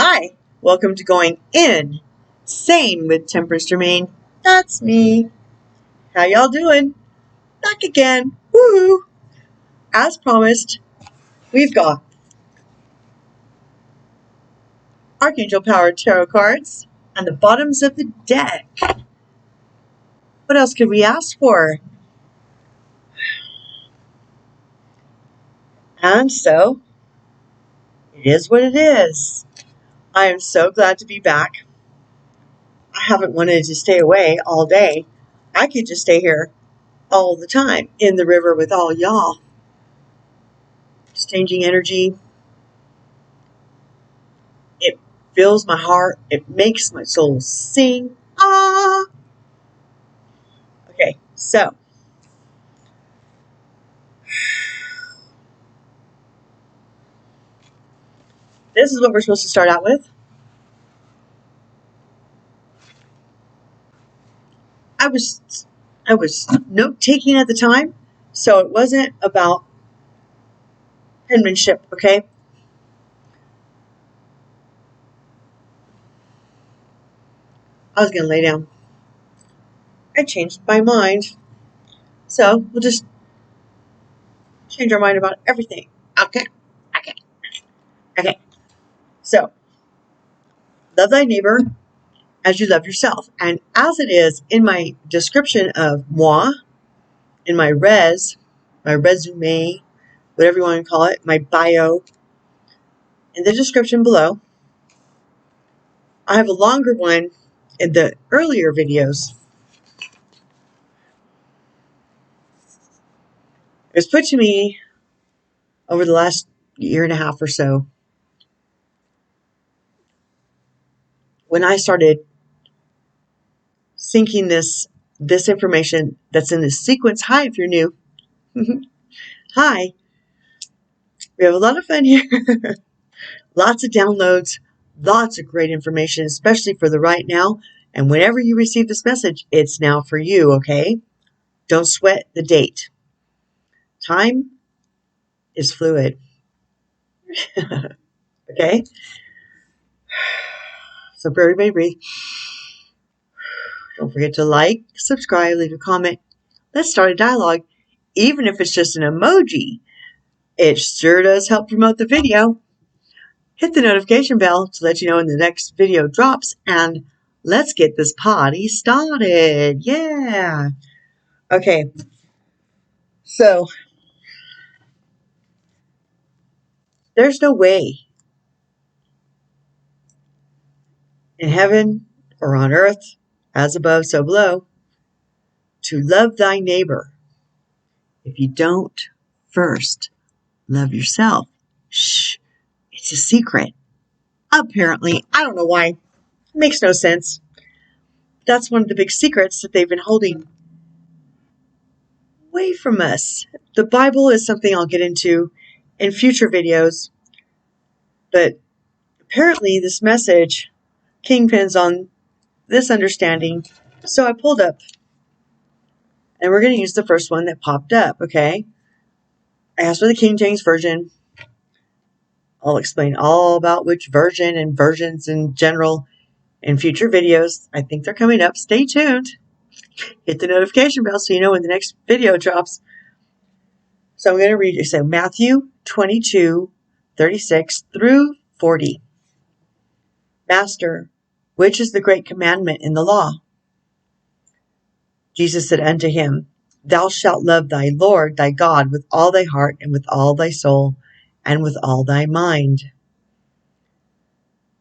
Hi, welcome to Going Insane with Temperance Germain. That's me. How y'all doing? Back again. Woo! As promised, we've got Archangel Power Tarot cards on the bottoms of the deck. What else could we ask for? And so, it is what it is. I am so glad to be back. I haven't wanted to stay away all day. I could just stay here all the time in the river with all y'all. Exchanging energy. It fills my heart. It makes my soul sing. Ah! Okay, so. This is what we're supposed to start out with. I was note-taking at the time, so it wasn't about penmanship, okay? I was going to lay down. I changed my mind. So, we'll just change our mind about everything. Okay. So, love thy neighbor as you love yourself. And as it is in my description of moi, in my resume, whatever you want to call it, my bio, in the description below, I have a longer one in the earlier videos. It was put to me over the last year and a half or so when I started syncing this information that's in this sequence. Hi, if you're new. Hi. We have a lot of fun here. Lots of downloads, lots of great information, especially for the right now. And whenever you receive this message, it's now for you, okay? Don't sweat the date. Time is fluid. Okay? So everybody breathe. Don't forget to like, subscribe, leave a comment. Let's start a dialogue, even if it's just an emoji. It sure does help promote the video. Hit the notification bell to let you know when the next video drops, and let's get this party started. Yeah. Okay. So, there's no way in heaven or on earth, as above, so below, to love thy neighbor if you don't first love yourself. Shh. It's a secret. Apparently, I don't know why. It makes no sense. That's one of the big secrets that they've been holding away from us. The Bible is something I'll get into in future videos, but apparently this message kingpins on this understanding. So I pulled up, and we're going to use the first one that popped up, okay? I asked for the King James Version. I'll explain all about which version and versions in general in future videos. I think they're coming up. Stay tuned. Hit the notification bell so you know when the next video drops. So I'm going to read it. So Matthew 22:36 through 40. Master, which is the great commandment in the law? Jesus said unto him, Thou shalt love thy Lord thy God with all thy heart and with all thy soul and with all thy mind.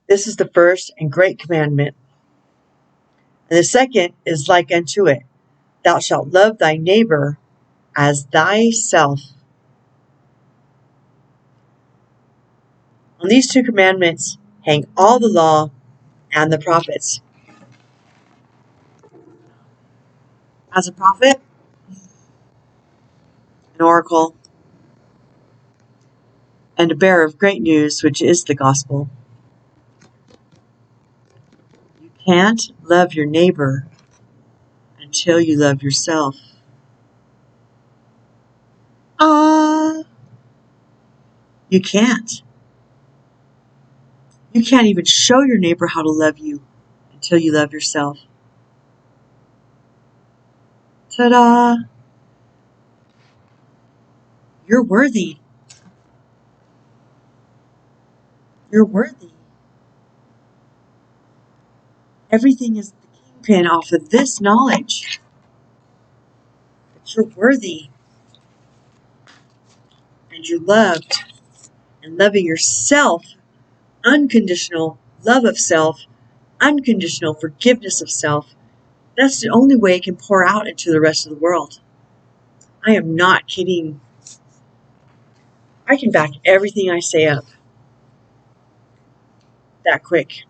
This is the first and great commandment. And the second is like unto it. Thou shalt love thy neighbor as thyself. On these 2 commandments hang all the law and the prophets. As a prophet, an oracle, and a bearer of great news, which is the gospel, you can't love your neighbor until you love yourself. You can't. You can't even show your neighbor how to love you until you love yourself. Ta-da! You're worthy. You're worthy. Everything is the kingpin off of this knowledge. That you're worthy. And you're loved. And loving yourself, unconditional love of self, unconditional forgiveness of self, that's the only way it can pour out into the rest of the world. I am not kidding. I can back everything I say up that quick.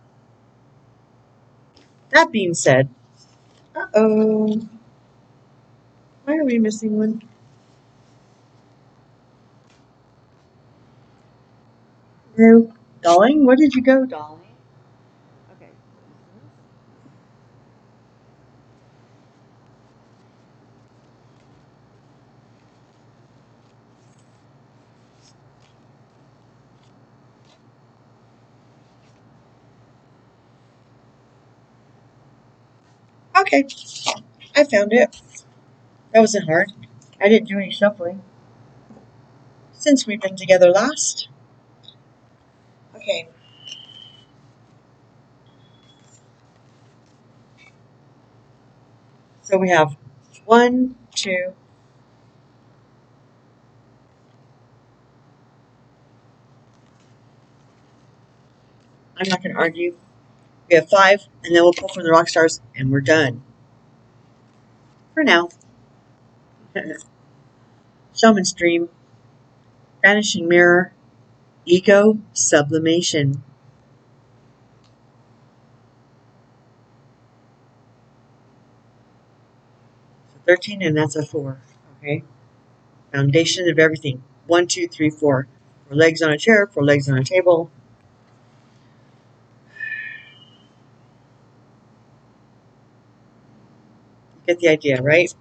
That being said, why are we missing one? No. Darling, where did you go, darling? Okay. Okay. I found it. That wasn't hard. I didn't do any shuffling since we've been together last. Okay. So we have 1, 2. I'm not going to argue. We have 5, and then we'll pull from the rock stars, and we're done. For now. Shaman's Dream. Vanishing Mirror. Ego Sublimation. So 13, and that's a 4. Okay. Foundation of everything. 1, 2, 3, 4. 4 legs on a chair, 4 legs on a table. You get the idea, right?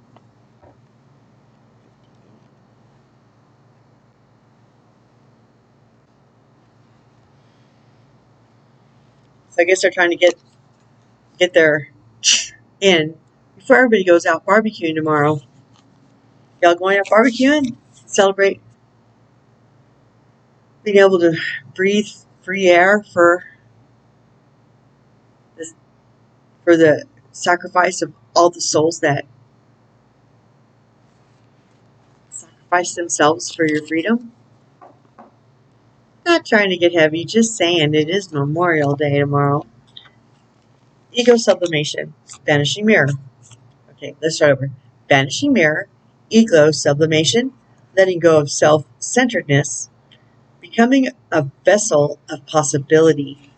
So I guess they're trying to get their in before everybody goes out barbecuing tomorrow. Y'all going out barbecuing? Celebrate being able to breathe free air for the sacrifice of all the souls that sacrifice themselves for your freedom. Not trying to get heavy, just saying it is Memorial Day tomorrow. Ego sublimation, vanishing mirror. Okay, let's start over. Vanishing mirror, ego sublimation, letting go of self-centeredness, becoming a vessel of possibility.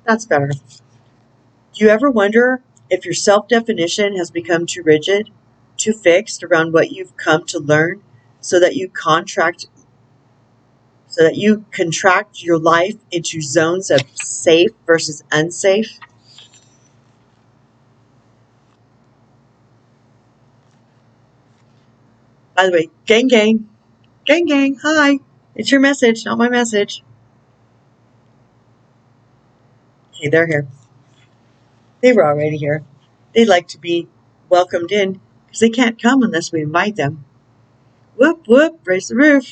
That's better. Do you ever wonder if your self-definition has become too rigid, too fixed around what you've come to learn, so that you contract your life into zones of safe versus unsafe? By the way, gang, hi. It's your message, not my message. Okay, they're here. They were already here. They like to be welcomed in because they can't come unless we invite them. Whoop, whoop, raise the roof.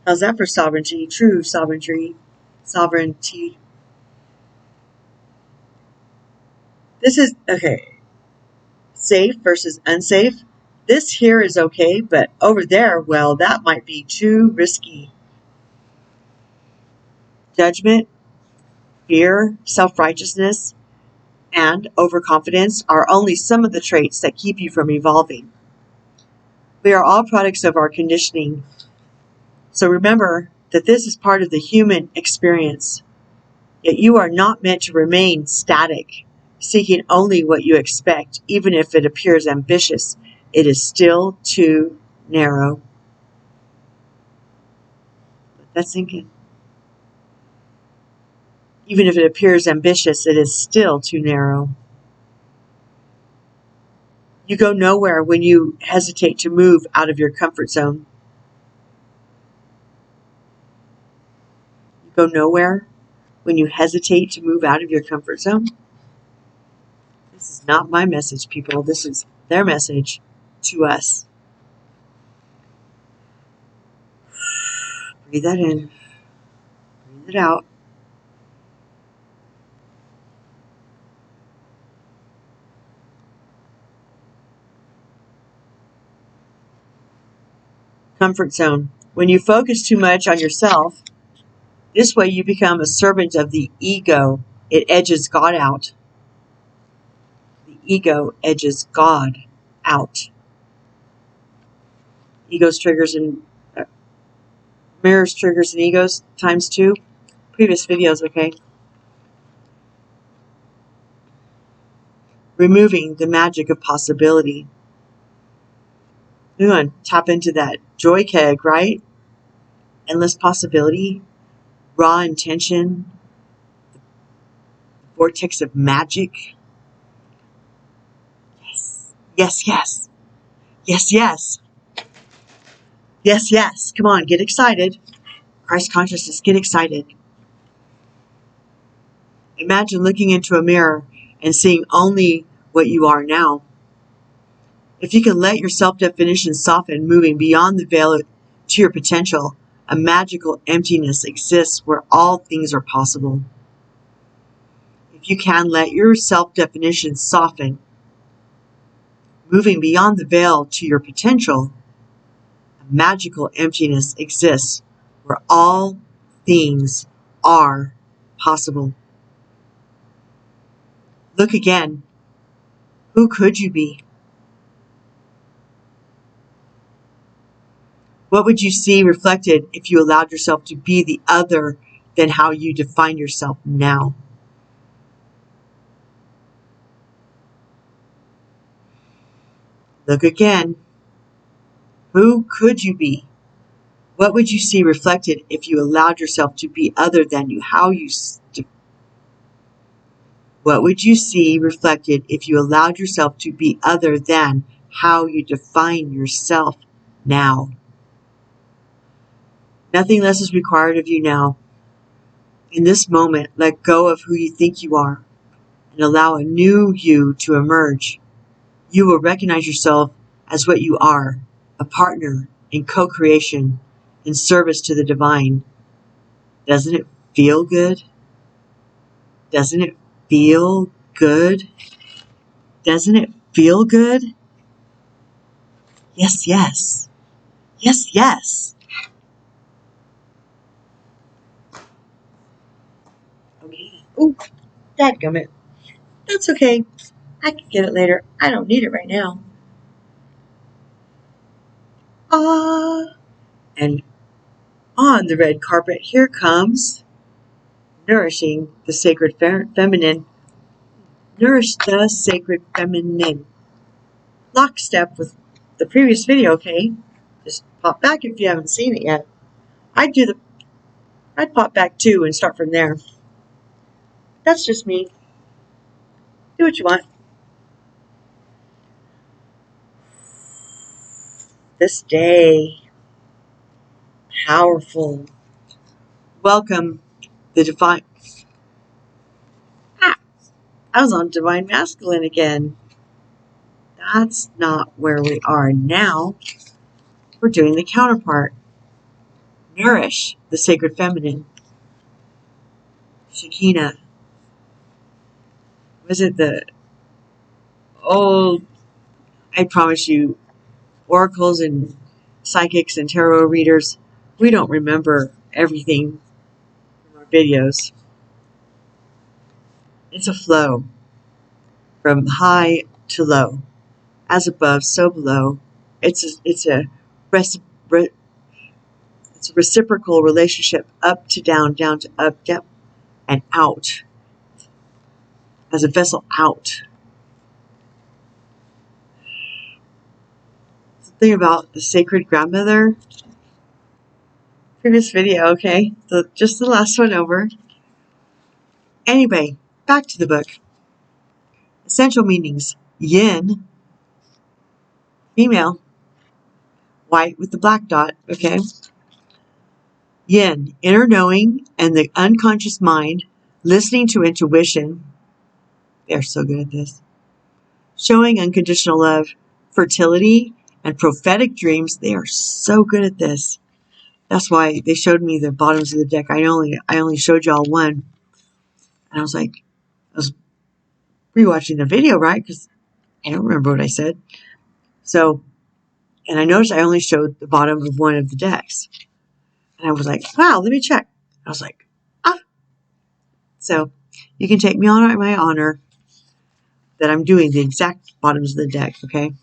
How's that for sovereignty? True sovereignty. This is, okay, safe versus unsafe. This here is okay, but over there, well, that might be too risky. Judgment, fear, self-righteousness, and overconfidence are only some of the traits that keep you from evolving. We are all products of our conditioning. So remember that this is part of the human experience. Yet you are not meant to remain static, seeking only what you expect, even if it appears ambitious. It is still too narrow. Let that sink in. Even if it appears ambitious, it is still too narrow. You go nowhere when you hesitate to move out of your comfort zone. You go nowhere when you hesitate to move out of your comfort zone. This is not my message, people. This is their message to us. Breathe that in. Breathe it out. Comfort zone. When you focus too much on yourself, this way you become a servant of the ego. It edges God out. The ego edges God out. Egos, triggers, and mirrors, triggers, and egos times 2. Previous videos, okay? Removing the magic of possibility. We want to tap into that joy keg, right? Endless possibility, raw intention, vortex of magic. Yes, yes, yes, yes, yes, yes, yes. Come on, get excited. Christ consciousness, get excited. Imagine looking into a mirror and seeing only what you are now. If you can let your self-definition soften, moving beyond the veil to your potential, a magical emptiness exists where all things are possible. If you can let your self-definition soften, moving beyond the veil to your potential, a magical emptiness exists where all things are possible. Look again. Who could you be? What would you see reflected if you allowed yourself to be the other than how you define yourself now? Look again. Who could you be? What would you see reflected if you allowed yourself to be other than you? What would you see reflected if you allowed yourself to be other than how you define yourself now? Nothing less is required of you now. In this moment, let go of who you think you are and allow a new you to emerge. You will recognize yourself as what you are, a partner in co-creation, in service to the divine. Doesn't it feel good? Doesn't it feel good? Doesn't it feel good? Yes, yes. Yes, yes. Okay. Ooh, dadgummit. That's okay. I can get it later. I don't need it right now. And on the red carpet, here comes Nourishing the Sacred Feminine. Nourish the Sacred Feminine. Lockstep with the previous video, okay? Just pop back if you haven't seen it yet. I'd pop back too and start from there. That's just me. Do what you want. This day, powerful. Welcome the divine. I was on divine masculine again. That's not where we are now. We're doing the counterpart. Nourish the sacred feminine. Shekinah. Was it the old, I promise you, oracles and psychics and tarot readers, we don't remember everything from our videos. It's a flow from high to low. As above, so below. it's a reciprocal relationship, up to down, down to up, down, and out, as a vessel out. Something about the sacred grandmother. Previous video, okay? So just the last one over. Anyway, back to the book. Essential meanings. Yin, female, white with the black dot, okay? Yin, inner knowing and the unconscious mind, listening to intuition. They're so good at this. Showing unconditional love, fertility, and prophetic dreams. They are so good at this. That's why they showed me the bottoms of the deck. I only showed y'all one. And I was rewatching the video, right? Because I don't remember what I said. So, and I noticed I only showed the bottom of one of the decks. And I was like, wow, let me check. I was like, ah. So, you can take me on my honor that I'm doing the exact bottoms of the deck, okay?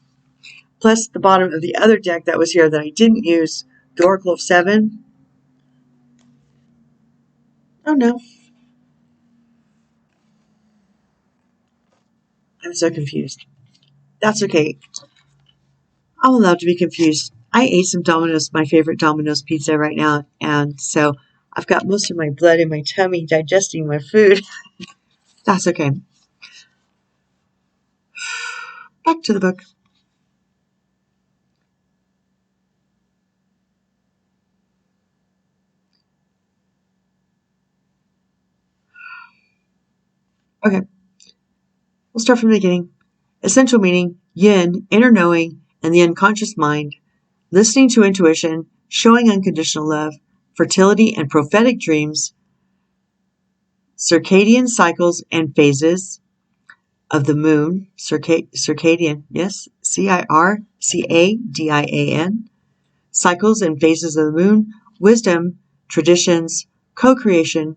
Plus the bottom of the other deck that was here that I didn't use, the Oracle of Seven. Oh no. I'm so confused. That's okay. I'm allowed to be confused. I ate some Domino's, my favorite Domino's pizza right now, and so I've got most of my blood in my tummy digesting my food. That's okay. Back to the book. Okay. We'll start from the beginning. Essential meaning, yin, inner knowing, and the unconscious mind, listening to intuition, showing unconditional love, fertility and prophetic dreams, circadian cycles and phases of the moon, circadian, yes, C-I-R-C-A-D-I-A-N, cycles and phases of the moon, wisdom, traditions, co-creation,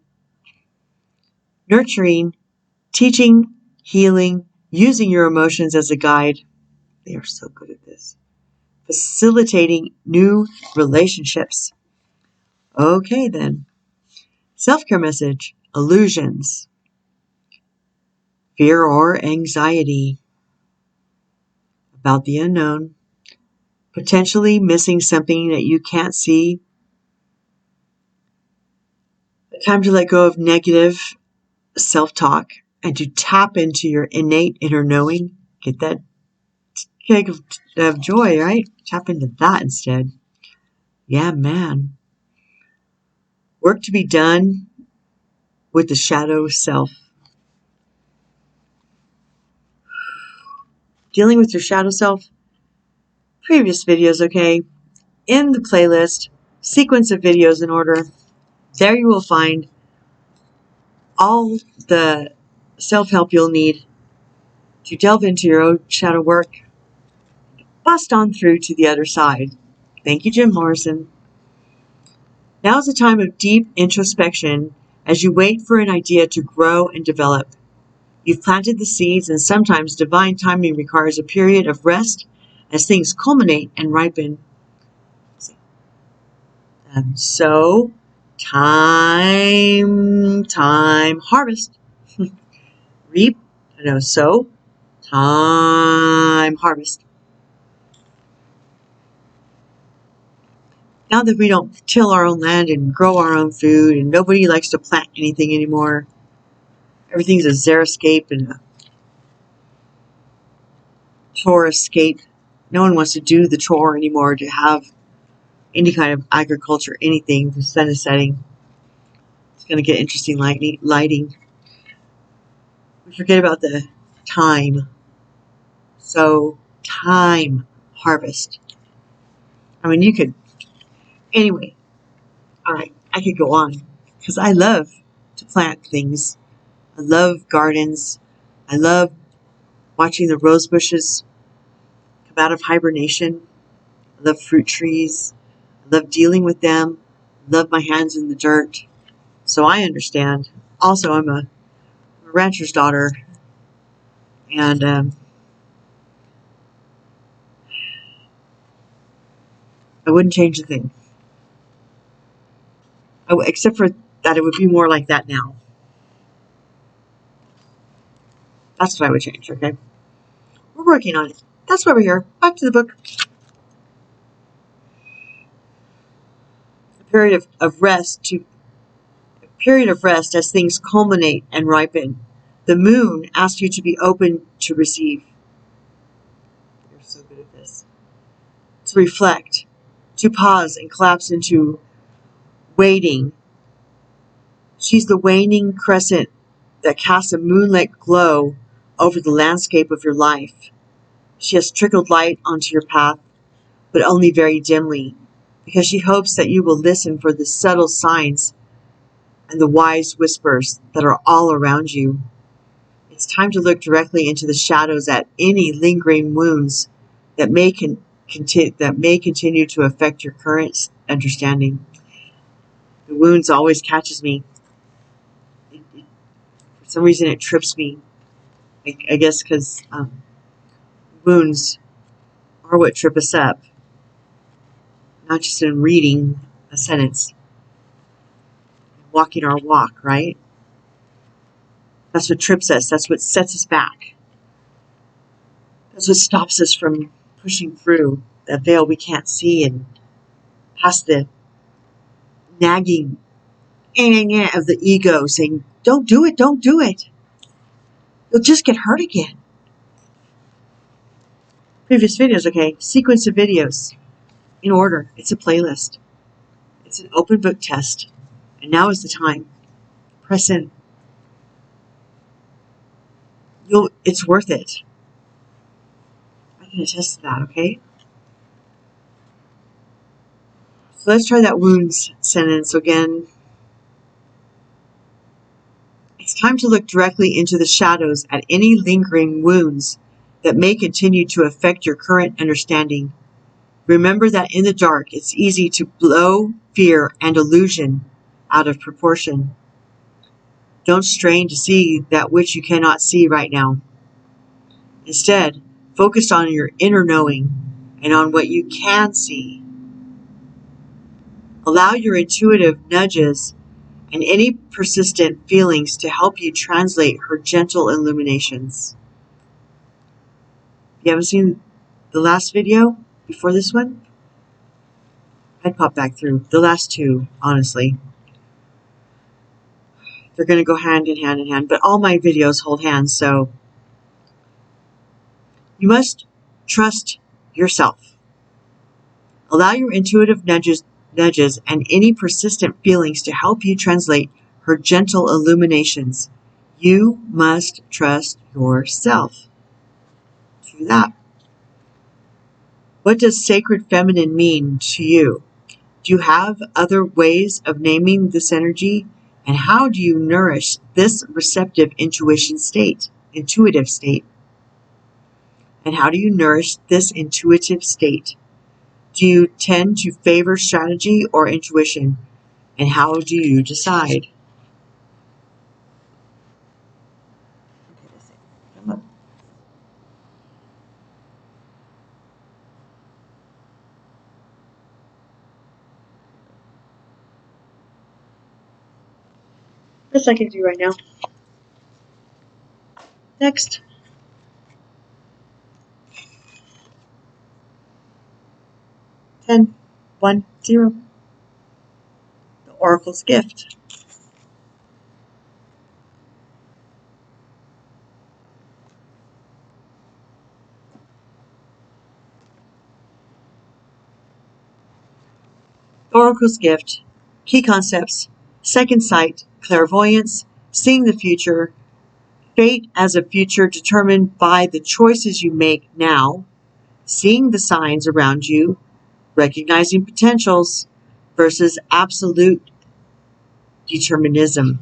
nurturing, teaching, healing, using your emotions as a guide. They are so good at this. Facilitating new relationships. Okay then. Self-care message. Illusions. Fear or anxiety about the unknown. Potentially missing something that you can't see. Time to let go of negative self-talk and to tap into your innate inner knowing. Get that kick of joy, right? Tap into that instead. Yeah, man. Work to be done with the shadow self. Dealing with your shadow self. Previous videos, okay? In the playlist, sequence of videos in order. There you will find all the self-help you'll need to delve into your own shadow work. Bust on through to the other side. Thank you, Jim Morrison. Now is a time of deep introspection as you wait for an idea to grow and develop. You've planted the seeds, and sometimes divine timing requires a period of rest as things culminate and ripen. So, time, harvest. Reap, sow, time, harvest. Now that we don't till our own land and grow our own food, and nobody likes to plant anything anymore, everything's a xeriscape and a chore-escape. No one wants to do the chore anymore, to have any kind of agriculture, anything. The sun is setting. It's going to get interesting lighting. We forget about the time. So, time, harvest. I mean, you could, anyway, all right, I could go on, because I love to plant things. I love gardens. I love watching the rose bushes come out of hibernation. I love fruit trees. I love dealing with them. I love my hands in the dirt. So I understand. Also, I'm a rancher's daughter. And I wouldn't change a thing. Except for that it would be more like that now. That's what I would change, okay? We're working on it. That's why we're here. Back to the book. A period of rest as things culminate and ripen. The moon asks you to be open to receive. You're so good at this. To reflect, to pause and collapse into waiting. She's the waning crescent that casts a moonlit glow over the landscape of your life. She has trickled light onto your path, but only very dimly, because she hopes that you will listen for the subtle signs and the wise whispers that are all around you. It's time to look directly into the shadows at any lingering wounds that may continue to affect your current understanding. The wounds always catches me. For some reason it trips me. I guess because wounds are what trip us up. Not just in reading a sentence. Walking our walk, right? That's what trips us. That's what sets us back. That's what stops us from pushing through that veil we can't see and past the nagging of the ego saying, don't do it, don't do it. You'll just get hurt again. Previous videos, okay. Sequence of videos in order. It's a playlist. It's an open book test. And now is the time. Press in. It's worth it. I can attest to that, okay? So let's try that wounds sentence again. It's time to look directly into the shadows at any lingering wounds that may continue to affect your current understanding. Remember that in the dark, it's easy to blow fear and illusion out of proportion. Don't strain to see that which you cannot see right now. Instead, focus on your inner knowing and on what you can see. Allow your intuitive nudges and any persistent feelings to help you translate her gentle illuminations. If you haven't seen the last video before this one, I'd pop back through. The last two, honestly. They're going to go hand in hand, but all my videos hold hands, so you must trust yourself. Allow your intuitive nudges and any persistent feelings to help you translate her gentle illuminations. You must trust yourself. Do that. What does sacred feminine mean to you? Do you have other ways of naming this energy? And how do you nourish this receptive intuitive state? And how do you nourish this intuitive state? Do you tend to favor strategy or intuition? And how do you decide? Best I can do right now. Next. Ten, 1, 0. The Oracle's Gift. Oracle's Gift, key concepts, second sight, clairvoyance, seeing the future, fate as a future determined by the choices you make now, seeing the signs around you, recognizing potentials versus absolute determinism.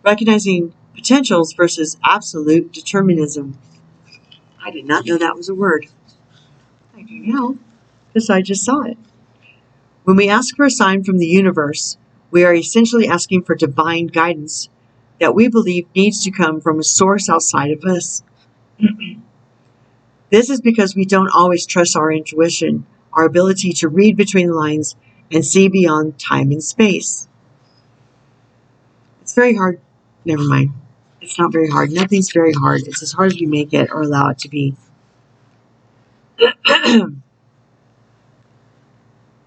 Recognizing potentials versus absolute determinism. I did not know that was a word. I do now, because I just saw it. When we ask for a sign from the universe, we are essentially asking for divine guidance that we believe needs to come from a source outside of us. This is because we don't always trust our intuition, our ability to read between the lines and see beyond time and space. It's very hard. Never mind. It's not very hard. Nothing's very hard. It's as hard as you make it or allow it to be.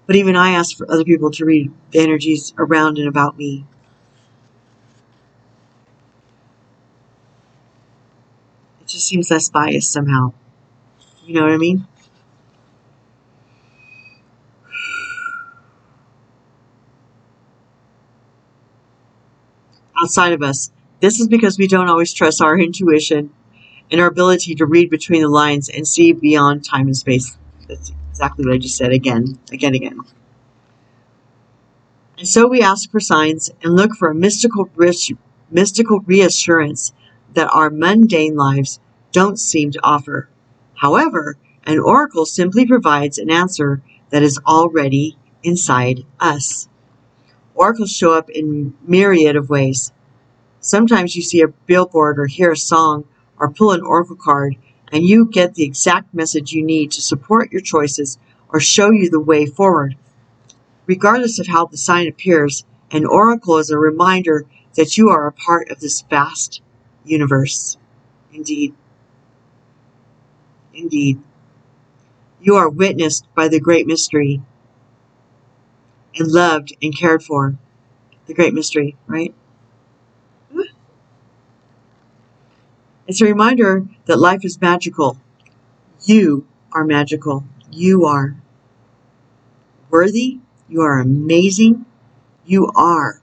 But even I ask for other people to read the energies around and about me. It just seems less biased somehow. You know what I mean? Outside of us. This is because we don't always trust our intuition and our ability to read between the lines and see beyond time and space. That's exactly what I just said again. And so we ask for signs and look for a mystical reassurance that our mundane lives don't seem to offer. However, an oracle simply provides an answer that is already inside us. Oracles show up in myriad of ways. Sometimes you see a billboard or hear a song or pull an oracle card and you get the exact message you need to support your choices or show you the way forward. Regardless of how the sign appears, an oracle is a reminder that you are a part of this vast universe. Indeed. Indeed. You are witnessed by the great mystery and loved and cared for. The great mystery, right? It's a reminder that life is magical. You are magical. You are worthy. You are amazing. You are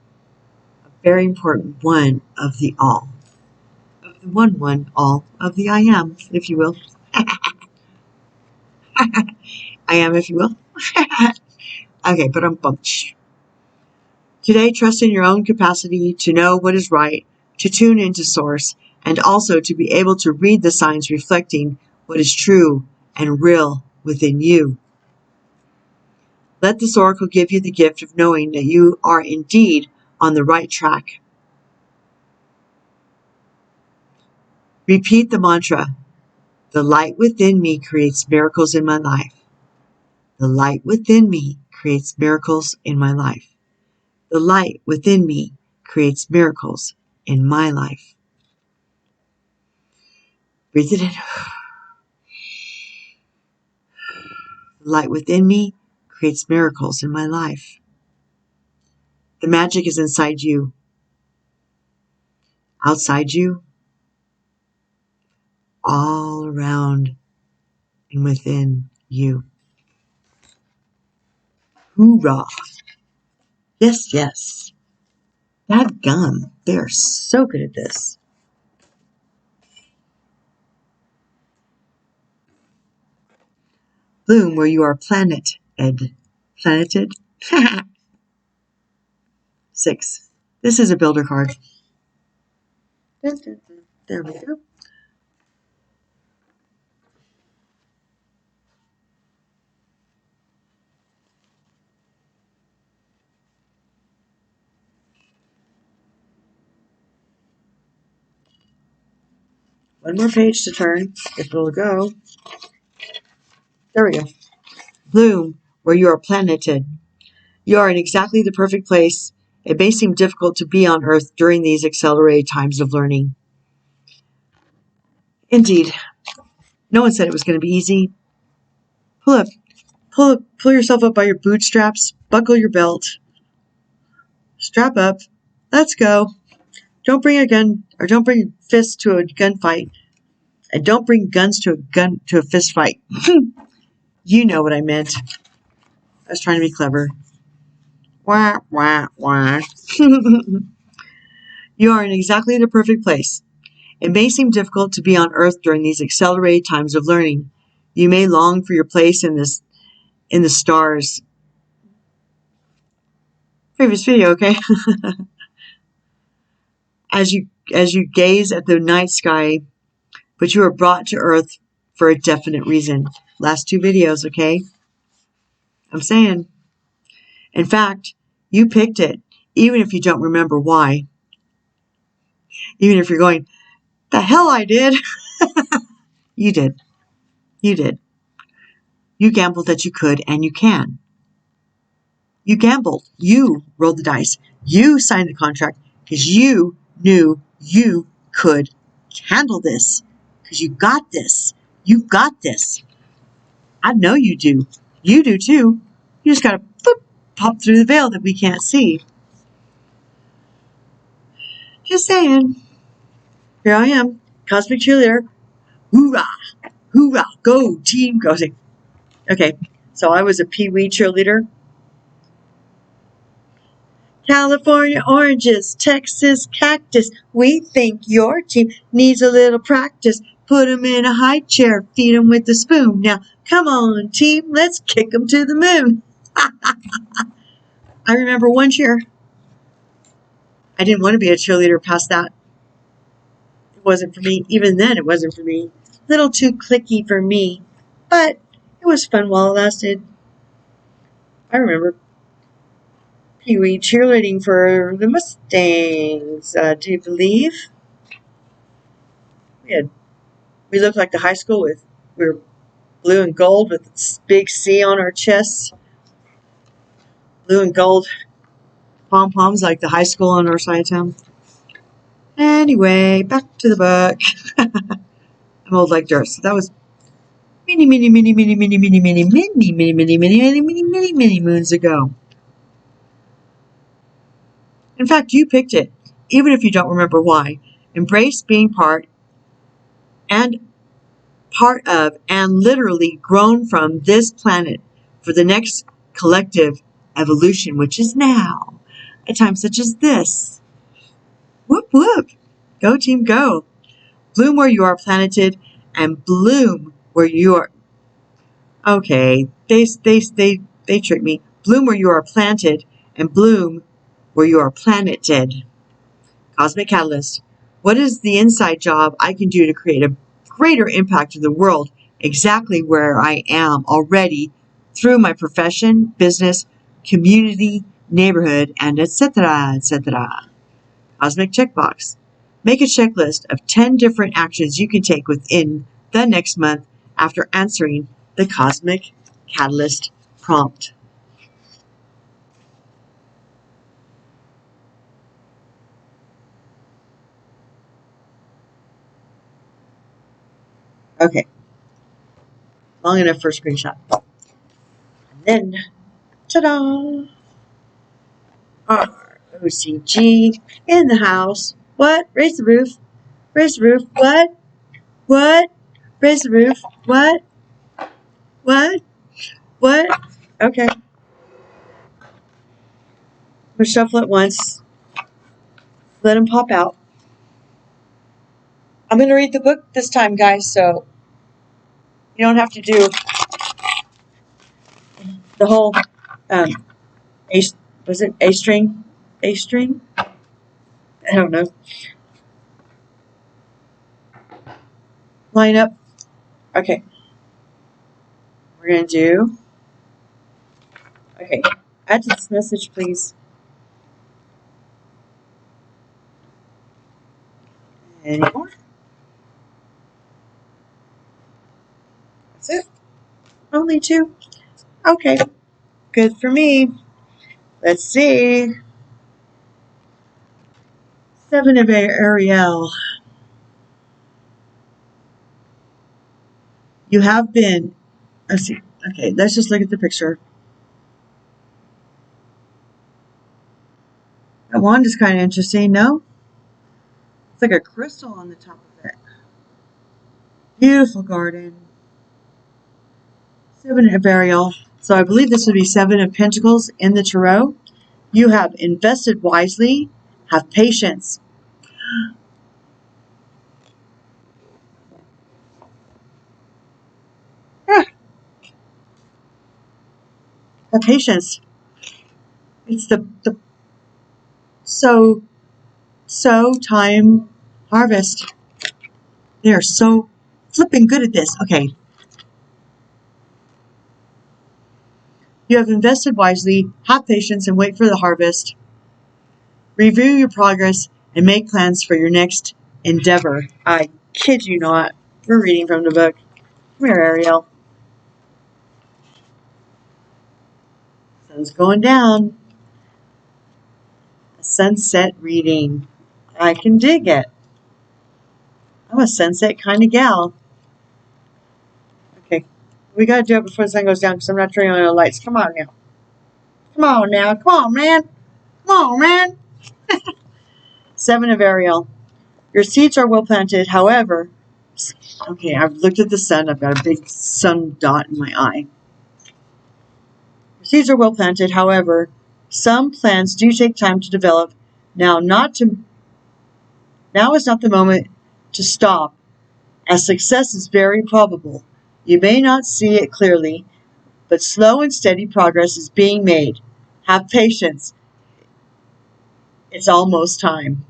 a very important one of the all. Of the one, all of the I am, if you will. I am, if you will. Okay, but I'm bumped. Today, trust in your own capacity to know what is right, to tune into source, and also to be able to read the signs reflecting what is true and real within you. Let this oracle give you the gift of knowing that you are indeed on the right track. Repeat the mantra, the light within me creates miracles in my life. The light within me creates miracles in my life. The light within me creates miracles in my life. Breathe it in. The light within me creates miracles in my life. The magic is inside you, outside you, all around and within you. Hoorah! Yes, yes. That gum. They are so good at this. Bloom where you are planeted. Planeted? 6. This is a builder card. There we go. One more page to turn, if it'll go. There we go. Bloom where you are planeted. You are in exactly the perfect place. It may seem difficult to be on Earth during these accelerated times of learning. Indeed. No one said it was going to be easy. Pull yourself up by your bootstraps. Buckle your belt. Strap up. Let's go. Don't bring a gun, or don't bring fists to a gunfight. And don't bring guns to a fist fight. You know what I meant. I was trying to be clever. Wah, wah, wah. You are in exactly the perfect place. It may seem difficult to be on Earth during these accelerated times of learning. You may long for your place in the stars. Previous video, okay? As you gaze at the night sky, but you are brought to Earth for a definite reason. Last 2 videos, okay? I'm saying. In fact, you picked it, even if you don't remember why. Even if you're going, the hell I did. You did. You did. You gambled that you could and you can. You gambled. You rolled the dice. You signed the contract because you knew you could handle this. Because you got this. You've got this. I know you do. You do too. You just gotta pop through the veil that we can't see. Just saying. Here I am, cosmic cheerleader. Hoorah! Hoorah! Go team! Go! Okay, so I was a pee-wee cheerleader. California oranges, Texas cactus. We think your team needs a little practice. Put 'em in a high chair, feed 'em with a spoon. Now, come on, team, let's kick 'em to the moon. I remember one cheer. I didn't want to be a cheerleader past that. It wasn't for me. Even then, it wasn't for me. A little too cliquey for me. But it was fun while it lasted. I remember pee-wee cheerleading for the Mustangs. Do you believe? We looked like the high school we were blue and gold with this big C on our chests. Blue and gold pom-poms like the high school on our side of town. Anyway, back to the book. I'm old like dirt. So that was many moons ago. In fact, you picked it, even if you don't remember why. Embrace being part of and literally grown from this planet for the next collective evolution, which is now, at times such as this. Whoop, whoop. Go, team, go. Bloom where you are planeted and bloom where you are. Okay, they tricked me. Bloom where you are planted and bloom where you are planeted. Cosmic Catalyst. What is the inside job I can do to create a greater impact in the world exactly where I am already through my profession, business, community, neighborhood, and etc., etc. Cosmic Checkbox. Make a checklist of 10 different actions you can take within the next month after answering the Cosmic Catalyst prompt. Okay. Long enough for a screenshot. And then, ta-da! ROCG in the house. What? Raise the roof. Raise the roof. What? What? Raise the roof. What? What? What? Okay. We'll shuffle it once. Let them pop out. I'm going to read the book this time, guys, so you don't have to do the whole, was it A string? A string? I don't know. Line up. Okay. We're going to do, okay, add to this message, please. Any more? That's it. Only 2. Okay. Good for me. Let's see. 7 of Ariel. You have been, let's see. Okay, let's just look at the picture. That wand is kind of interesting, no? It's like a crystal on the top of it. Beautiful garden. 7 of Ariel. So I believe this would be 7 of Pentacles in the Tarot. You have invested wisely. Have patience. Have patience. It's the sow time harvest. They are so flipping good at this. Okay. You have invested wisely, have patience, and wait for the harvest. Review your progress and make plans for your next endeavor. I kid you not. We're reading from the book. Come here, Ariel. Sun's going down. A sunset reading. I can dig it. I'm a sunset kind of gal. Okay. We got to do it before the sun goes down because I'm not turning on the lights. Come on now. Come on now. Come on, man. Come on, man. 7 of Ariel. Your seeds are well planted. However, okay, I've looked at the sun. I've got a big sun dot in my eye. Your seeds are well planted. However, some plants do take time to develop. Now is not the moment to stop, as success is very probable. You may not see it clearly, but slow and steady progress is being made. Have patience. It's almost time.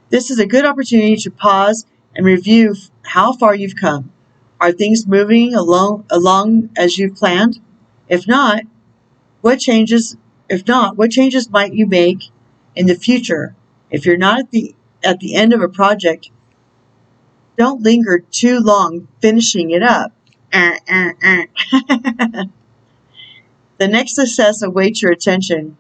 This is a good opportunity to pause and review how far you've come. Are things moving along as you've planned? If not, what changes might you make in the future? If you're not at the end of a project, don't linger too long finishing it up. The next success awaits your attention.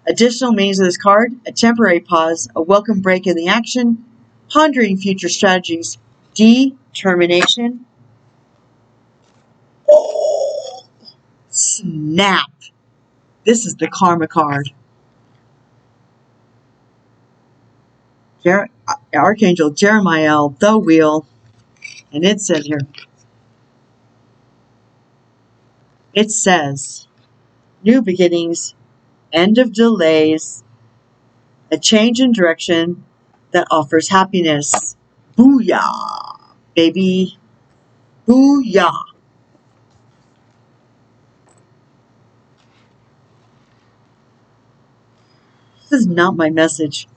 Additional meanings of this card: a temporary pause, a welcome break in the action, pondering future strategies, determination. Snap! This is the karma card. Archangel Jeremiah, the wheel. And it said here, it says, new beginnings, end of delays, a change in direction that offers happiness. Booyah, baby. Booyah. This is not my message.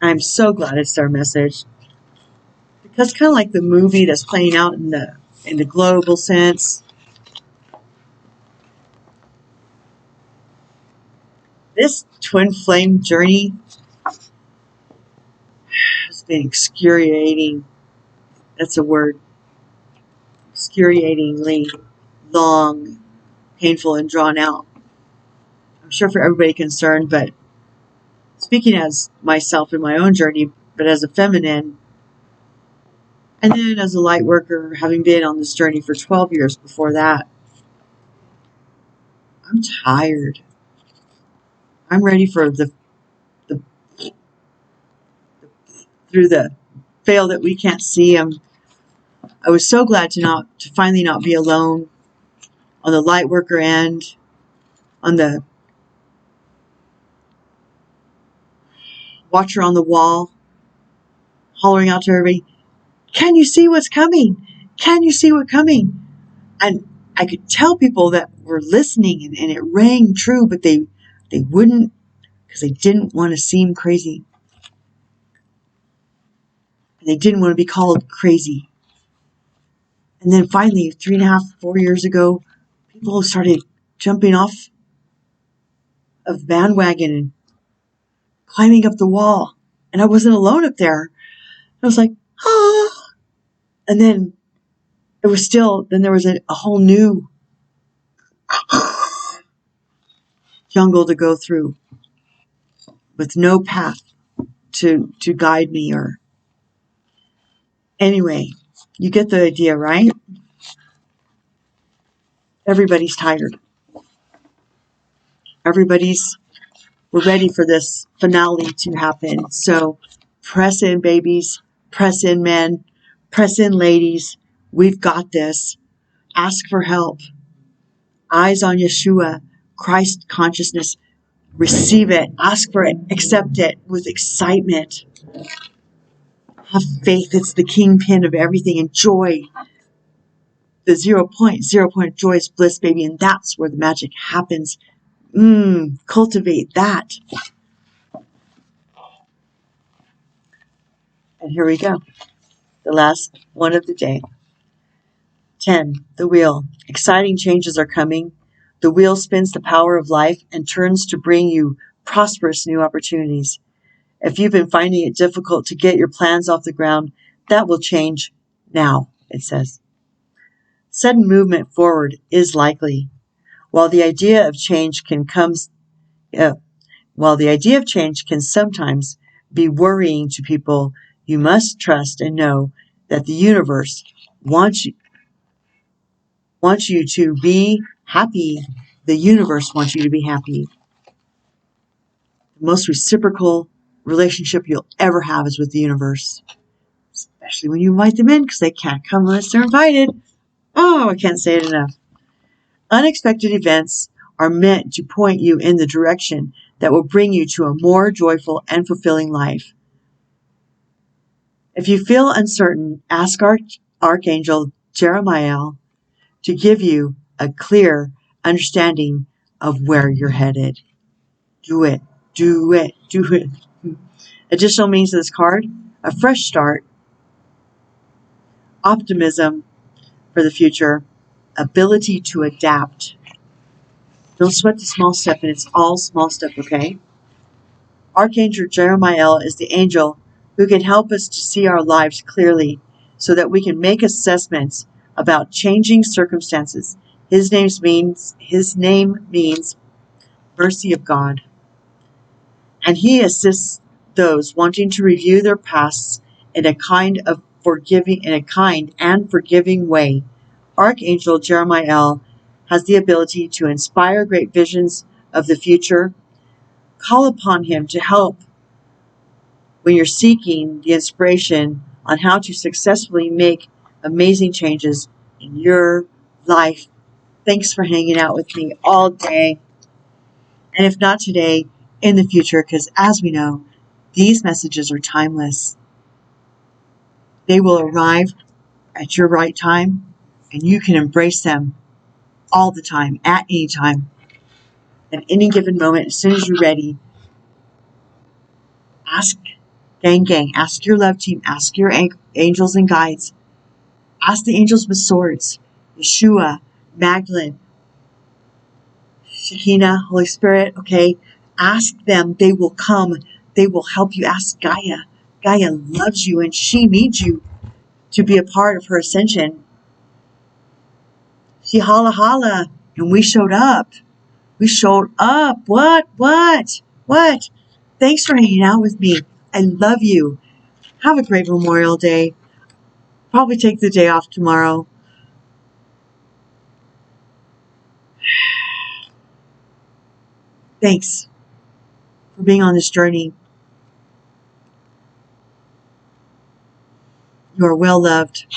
I'm so glad it's our message. Because kind of like the movie that's playing out in the global sense. This twin flame journey has been excruciating. That's a word. Excruciatingly long, painful, and drawn out. I'm sure for everybody concerned, but speaking as myself in my own journey, but as a feminine, and then as a light worker, having been on this journey for 12 years before that, I'm tired. I'm ready for through the veil that we can't see. I was so glad to finally not be alone on the light worker end, on the watcher on the wall, hollering out to everybody, can you see what's coming? Can you see what's coming? And I could tell people that were listening and it rang true, but they wouldn't, because they didn't want to seem crazy. And they didn't want to be called crazy. And then finally, 3.5, 4 years ago, people started jumping off of the bandwagon and climbing up the wall. And I wasn't alone up there. I was like, ah. And then there was a whole new jungle to go through with no path to guide me. Or anyway, you get the idea, right? Everybody's tired. We're ready for this finale to happen. So press in, babies. Press in, men. Press in, ladies. We've got this. Ask for help. Eyes on Yeshua. Christ consciousness. Receive it. Ask for it. Accept it with excitement. Have faith. It's the kingpin of everything. Enjoy. The 0 point of joy is bliss, baby. And that's where the magic happens. Cultivate that. And here we go. The last one of the day. 10. The wheel. Exciting changes are coming. The wheel spins the power of life and turns to bring you prosperous new opportunities. If you've been finding it difficult to get your plans off the ground, that will change now, it says. Sudden movement forward is likely. While the idea of change can sometimes be worrying to people, you must trust and know that the universe wants you to be happy. The universe wants you to be happy. The most reciprocal relationship you'll ever have is with the universe. Especially when you invite them in, because they can't come unless they're invited. Oh, I can't say it enough. Unexpected events are meant to point you in the direction that will bring you to a more joyful and fulfilling life. If you feel uncertain, ask Archangel Jeremiah to give you a clear understanding of where you're headed. Do it. Do it. Do it. Additional meanings of this card: a fresh start, optimism for the future, ability to adapt. Don't sweat the small stuff, and it's all small stuff, okay? Archangel Jeremiah is the angel who can help us to see our lives clearly so that we can make assessments about changing circumstances. His name means mercy of God. And he assists those wanting to review their pasts in a kind and forgiving way. Archangel Jeremiah has the ability to inspire great visions of the future. Call upon him to help when you're seeking the inspiration on how to successfully make amazing changes in your life. Thanks for hanging out with me all day. And if not today, in the future, because as we know, these messages are timeless. They will arrive at your right time, and you can embrace them all the time, at any time, at any given moment, as soon as you're ready. Ask ask your love team, ask your angels and guides, ask the angels with swords, Yeshua, Magdalene, Shekinah, Holy Spirit, okay? Ask them, they will come, they will help you. Ask Gaia. Gaia loves you, and she needs you to be a part of her ascension. She holla, and we showed up. We showed up. What? Thanks for hanging out with me. I love you. Have a great Memorial Day. Probably take the day off tomorrow. Thanks for being on this journey. You are well loved,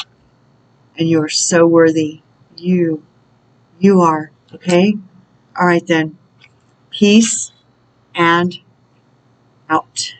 and you are so worthy. You are, okay? All right then. Peace and out.